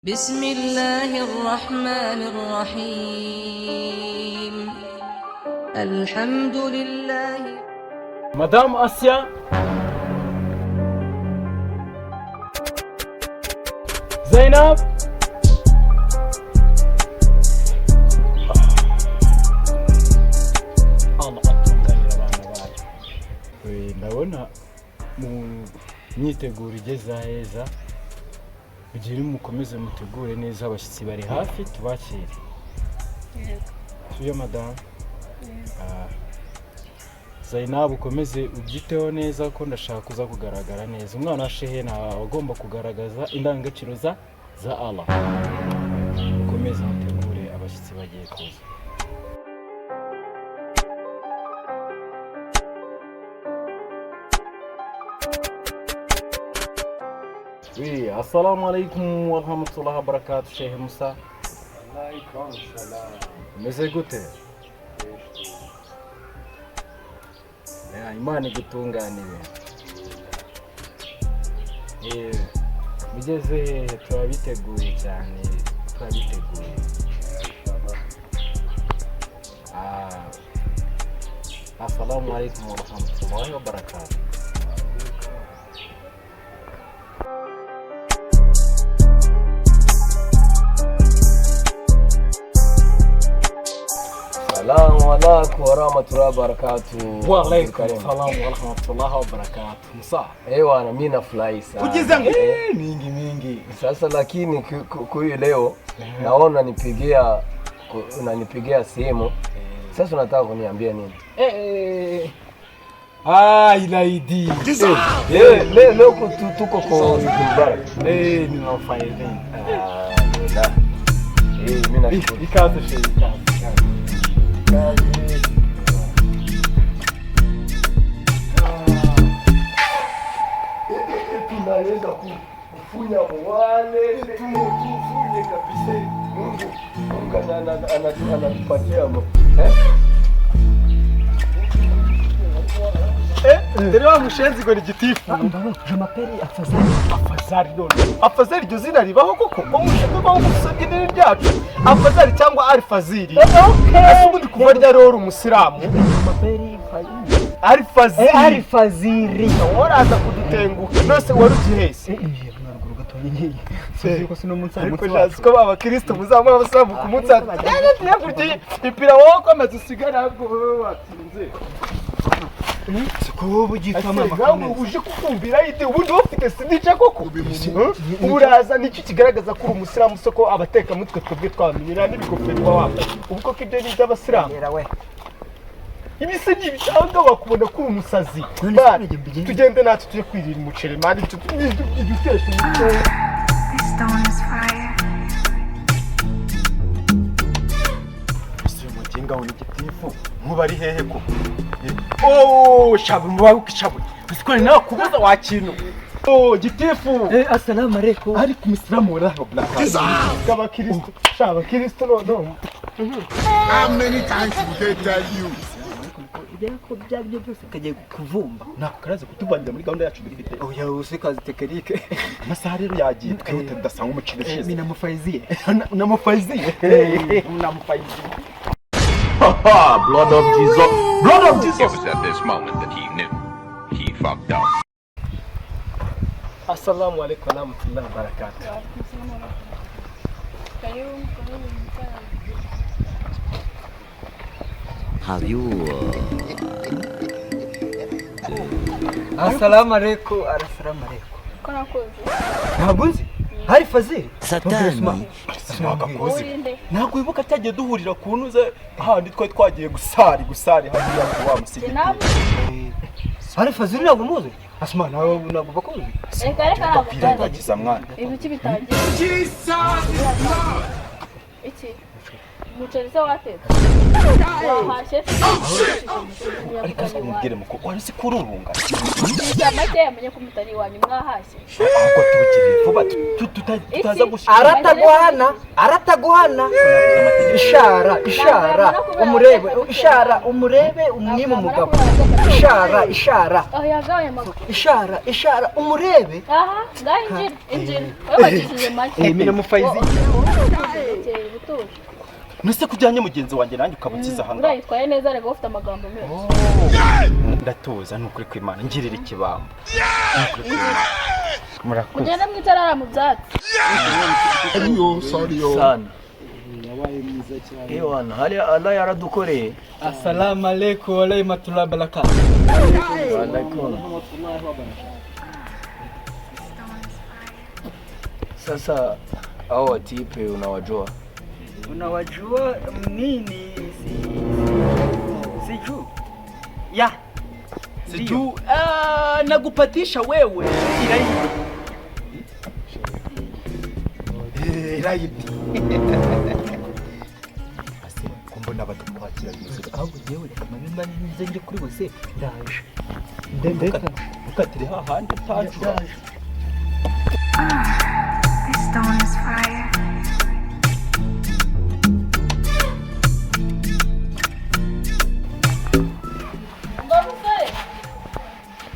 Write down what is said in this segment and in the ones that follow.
بسم الله الرحمن الرحيم الحمد لله. Madame Asya, Zeynep. Allah atunganya abana bacu. Ndabona mu myiteguro igeze aheza, kugira mukomeze mutegure neza, abashyitsi bari hafi tubakire. Tuyo madame. Zainab ukomeze ubyiteho neza ko ndashaka kuza kugaragara neza. Umwana wa shehe agomba kugaragaza indangagaciro za Allah. Ukomeze mutegure abashyitsi bagiye kuza. Oui, assalamu alaikum wa rahmatullahi wa barakatuh, Sheikh Musa. Alaikum salam. Umeze gute? Imana igutunganire. Mugeze hehe? Turabiteguye cyane, turabiteguye. Assalamu alaikum wa rahmatullahi wa barakatuh. Salamu alaikum wa rahmatullahi wa barakatuh. Wa alaikum salam wa rahmatullahi wa barakatuh. Musa. Wana mimi nafurahi sana. Kujiza mingi. Sasa lakini kuyu leo naona unanipigia simu. Sasa unataka kuniambia nini? Ilaidi. Leo tuko kwa Dubai. Ninafanya nini? Mimi nashukuru. Ikaze shehe. Tunaweza kufunya wale tufunye kabisa. Mungu anatupatia Ndio mushenzi ngo ni gitifu. Jamaperi afazari none. Afazari iryo zina ribaho koko? Umushinga ko gusabye idini ryacu. Afazari cyangwa Alfaziri. Ese ubundi kuva ryari uri umusilamu? Jamaperi Alfaziri. Alfaziri. Waraza kudutenguka. Nose warugihese. Naruguru gatoye ngiye. Siko sino munsi ariko jazi ko baba Kristo muzamwe abasabu ku munsi. Yakurye ipira wowe ko amaze usigara ahubwo wowe watinze. Siko bugifama makame uje kukumvira ite ubundi ufite sidica koko uraza nicyo kigaragaza ko uri umusilamu soko abateka mutwe twebwe twamenyera n'ibigofero wambaye ubwo ko ibyo ni by'abasilamu ibisigi bitanga bakubona ko uri umusazi tugende natwe tuje kwirira umuceri mani idutesha umuco. Ngaho ni gitifu nkubari hehe koko shabu mubaho kishabu bisikore nawe kubuza wakintu gitifu assalamu alaikum ari ku musilamu wala black kaba Kristo shaba Kristo no How many times will they tell you? Byako byabyo byose kagiye kuvumba nako karaze kutuvangira muri gahunda yacu dufite oya usikaze tekinike amasaha rero yagiye twihute ndasanga umukino shize mina mufaizie namufaizie Blood of Jesus. Blood of Jesus. It was at this moment that he knew he fucked up. Assalamu alaikum wa rahmatullahi wa barakatuh. Have you assalamu alaikum kona koze naguzi hari fazili Satani ntabwo wibuka cyagiye duhurira ku ntuze handi twagiye gusari handi yangu wa musigi hari fazili ntabwo muzi asma nawe ntabwo bakoze reka bagiza mwana ibiki bitagiye Jesus. iki Muceri se watetse. Wahashye. Ariko mubwire muko wari se kururunga. Amate yamenye ko mutari wanyu mwahashye. Ahubwo tubigire vuba tutaza gushira. Arataguhana. Ishara. Umurebe umwime umugabo. Ishara. Oh yagaye makuru. Ishara umurebe. Aha, ngaho injira. Wabagishije make. Mire mufaizi. Buto. Nuse kujyanye mugenzi wanjye nanjye ukabukiza hanga. Urayitwaye neza rego ufite amagambo menshi. Ndatoza nukuri kw'Imana ngirira ikibamba. Murakoze. Mugenda mwitarara mu byatsi. Sorry. Yabaye mwiza cyane. Ewana, hali Allah yaradukoreye. Assalamu alaykum wa rahmatullahi wa barakatuh. Wa alaikum. Sasa hao watipe unawajua? Unawajua nini? Siju. Ya. Siju. Nakupatisha wewe. Iraidi. Ase kumbona batukwakira yuzuye. Ahubwo yewe kamanyuma nze kuri bose ndaje. Ndeka ukatire hahandi tacu. This stone is fire.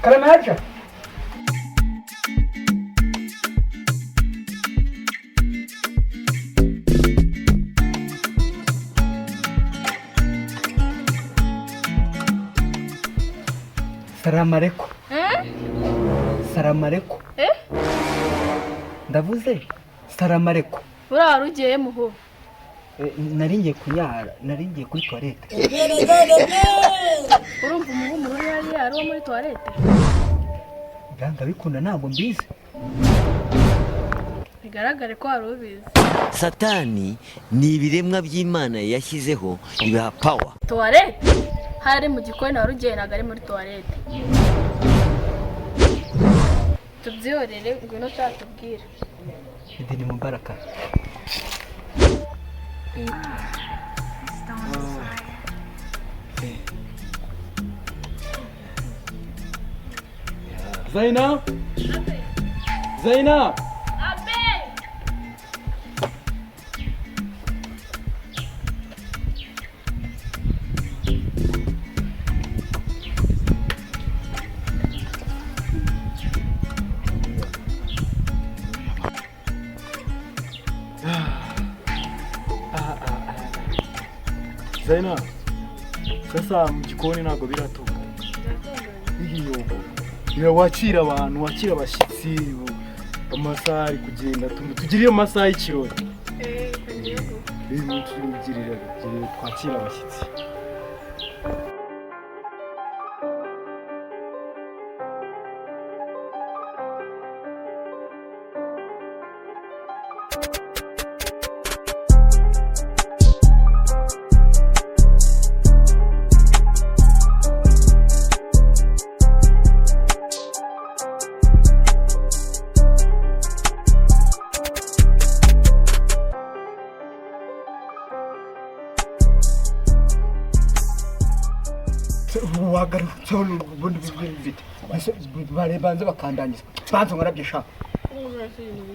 Karamaja. Salamu alaikum. Salamu alaikum. Ndavuze salamu alaikum. Ura rugiye muho. Naringiye kunyara, naringiye kuri toilette. Urumva umuhumuro yari wo muri toilette. Ganga bikunda ntabwo mbizi. Bigaragare ko ari ubizi. Satani ni ibiremwa by'Imana yashyizeho ibiha power. Toilette hari mu gikoni na rugiye nagari muri toilette. Tubyihorere ngwino cyatubwira. Idini mubaraka. Zainab. Zainab. Zainab. Sasa mu gikoni ntabwo biratuka. Iyo wakira abantu, wakira abashyitsi, amasaha ari kugenda tugiriye amasaha y'ikirori. Tugirire twakira abashyitsi. Wagarutse ubundi bifite. Bare banze bakandangiza. Banze ngarabye shaka.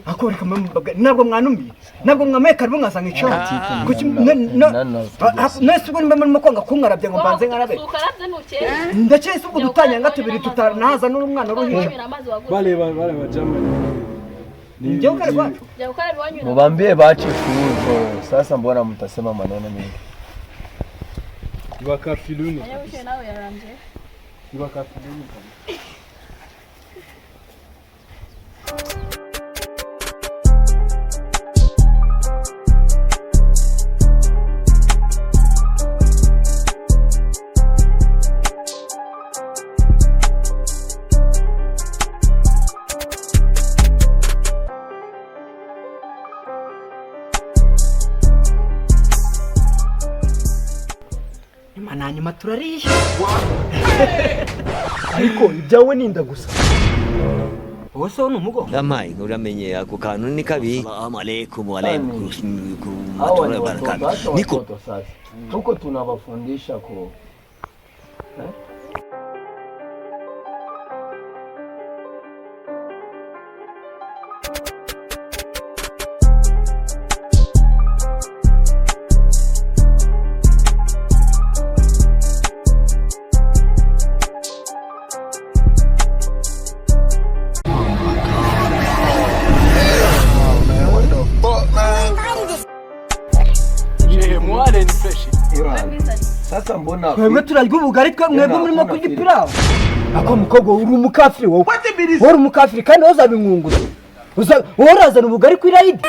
Akoreka nabwo mwanumiye. Nabwo mwamaye karbo mwasanga icyo. Kuki nese ubwo nimba muri kwanga kungarabye ngo banze ngarabe. Ukarabye ntuke. Ndakese ubwo dutanya tubiri tutanaza n'umwana uruhinja. Bale bajama. Ndio kale kwacu. Ya ukarabe wanyu. Mubambie bache fujo. Sasa mbona mtasema maneno mengi? Wakafiluni. Ayawishe nawe yaranje. Wakafiluni. Nyuma turarisha. Ariko ibyawe ninda gusa. wowe se ni umugongo Amaye uramenye ako kantu ni kabi. Assalamu alaikum wa alaikum hawa ni barakatuh. watoto, acha Niko watoto sasa. Tuko tunawafundisha sasa mbona twebwe turarya ubugari twe mwebwe murimo kurya ipirawu ako mukobwa uri umukafiri wowe uri umukafiri kandi wowe uzabinkunguza wowe urazana ubugari ku irayidi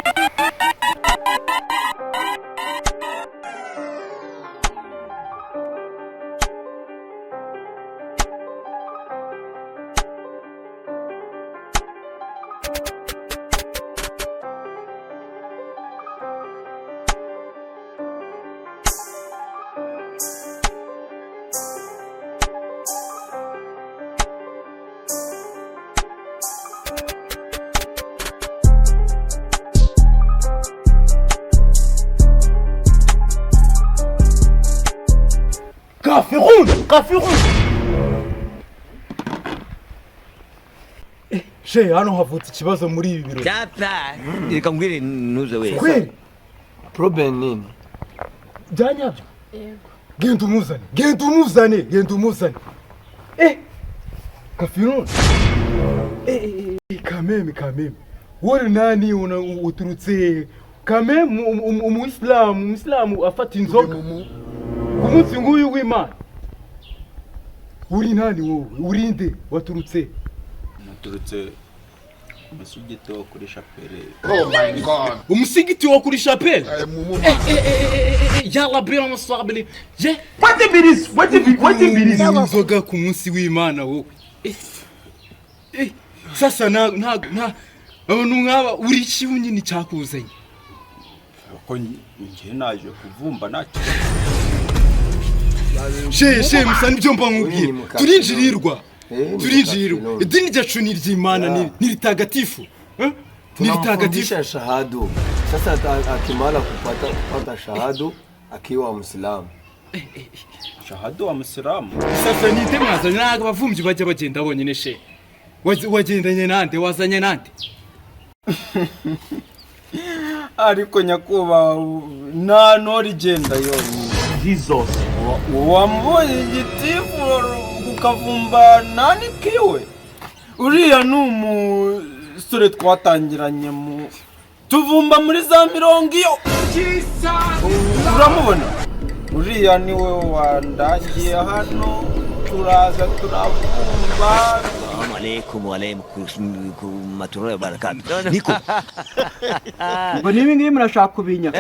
kafirun she hano havutse ikibazo muri ibi biro Chapa. Reka mbwire nuze we. kweli problem nini? byanyabyo Yego. genda umuzane kafirun kameme wowe nani uturutse kameme umuislamu afata inzoga ku munsi nguyu w'Imana uri nani wowe urinde waturutse umusigiti wo kuri chapelle. umusigiti wo kuri chapelle yalla bira musabili je What the biris? inzoga ku munsi w'Imana wowe sasa nta abantu nk'aba uri ikibu nyine cyakuzanye Ko ngiye naje kuvumba nacyo. she musa nibyo mba nkubwira turinjirirwa idini ryacu ni iry'Imana ni ritagatifu ni ritagatifu shahadu sasa akimala kupata shahadu akiwa Muislamu Shahadu wa Muislamu. sasa nite mwazanye ntabwo abavumvyi bajya bagenda bonyine she wagendanye nande wazanye nande Ariko nyakuba nta norigenda yonyine. Jesus Wamubonye igitifu ukavumba nani kiwe. Uriya ni umusore twatangiranye tuvumba muri za 70 iyo. Uramubona? Uriya niwe wandangiye hano turaza turavumba. Assalamu alaikum wa alaikum barakatuh. Niko ngo nibi ngibi murashaka kubinya